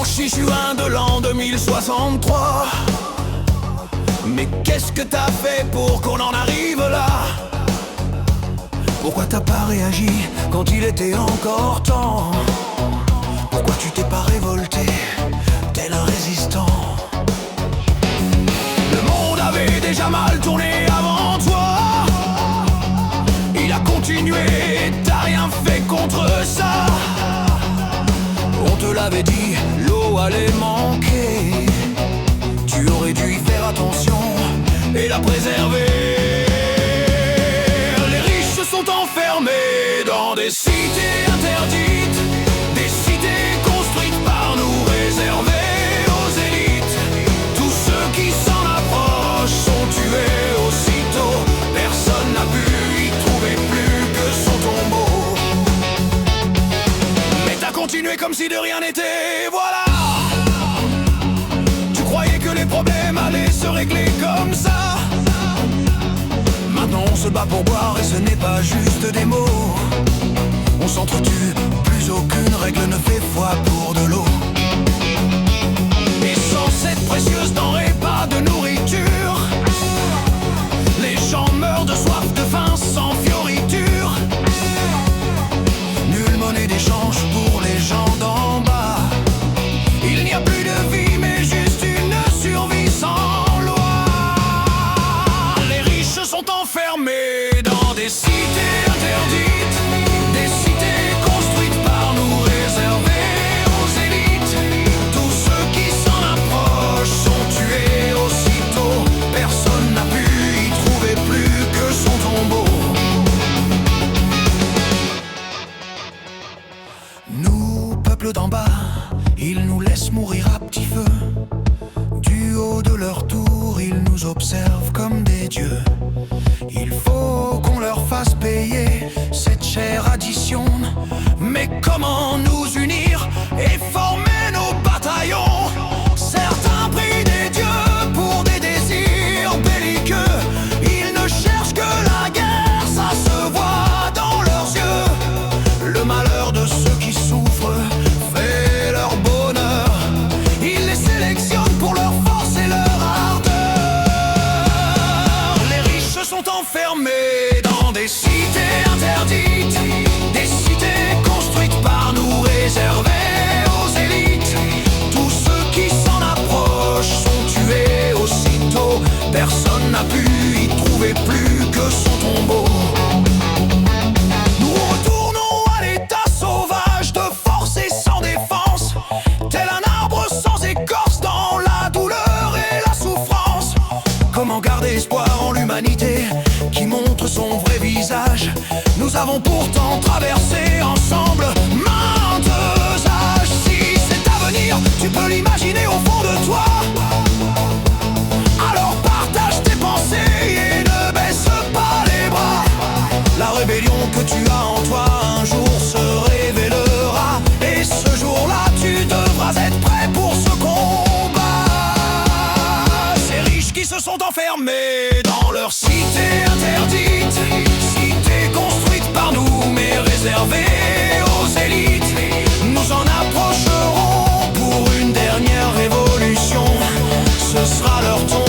6 juin de l'an 2063. Mais qu'est-ce que t'as fait pour qu'on en arrive là? Pourquoi t'as pas réagi quand il était encore temps? Pourquoi tu t'es pas révolté tel un résistant? Le monde avait déjà mal tourné avant toi. Il a continué, t'as rien fait contre ça. On te l'avait dit, l'eau allait manquer. Tu aurais dû y faire attention et la préserver. Les riches se sont enfermés dans des cités interdites, des cités construites par nous, réservées aux élites. Tous ceux qui s'en approchent sont tués aussitôt. Personne n'a pu y trouver plus que son tombeau. Mais t'as continué comme si de rien n'était, voilà. Tu croyais que les problèmes allaient se régler comme ça. Maintenant on se bat pour boire et ce n'est pas juste des mots. On s'entretue, plus aucune règle ne fait foi pour de l'eau. Et sans cette précieuse denrée, pas de nourriture. Les gens meurent de soif, de faim, sans fioriture. Nulle monnaie d'échange pour les gens d'en bas. Il n'y a plus de vie mais juste une survie sans loi. Les riches sont enfermés dans des cités interdites, des cités construites par nous, réservées aux élites. Tous ceux qui s'en approchent sont tués aussitôt. Personne n'a pu y trouver plus que son tombeau. Nous, peuple d'en bas, ils nous laissent mourir à petit feu. Du haut de leur tour, ils nous observent comme des dieux. Il faut qu'on leur fasse payer cette chère addition. Mais comment nous unir et former nos bataillons? Certains prient des dieux pour des désirs belliqueux. Ils ne cherchent que la guerre, ça se voit dans leurs yeux. Le malheur de ceux qui souffrent fait leur bonheur. Ils les sélectionnent pour leur force et leur ardeur. Les riches se sont enfermés dans des cités interdites, des cités construites par nous, réservées aux élites. Tous ceux qui s'en approchent sont tués aussitôt. Personne n'a pu y trouver plus que son tombeau. Nous retournons à l'état sauvage, de force et sans défense, tel un arbre sans écorce dans la douleur et la souffrance. Comment garder espoir en l'humanité qui montre son vrai visage? Nous avons pourtant traversé ensemble maintes âges. Si cet avenir, tu peux l'imaginer au fond de toi, alors partage tes pensées et ne baisse pas les bras. La rébellion que tu as en toi un jour se révélera. Et ce jour-là, tu devras être prêt pour ce combat. Ces riches qui se sont enfermés dans leur cité interdite, cité construite par nous mais réservée aux élites. Nous en approcherons pour une dernière révolution. Ce sera leur tour.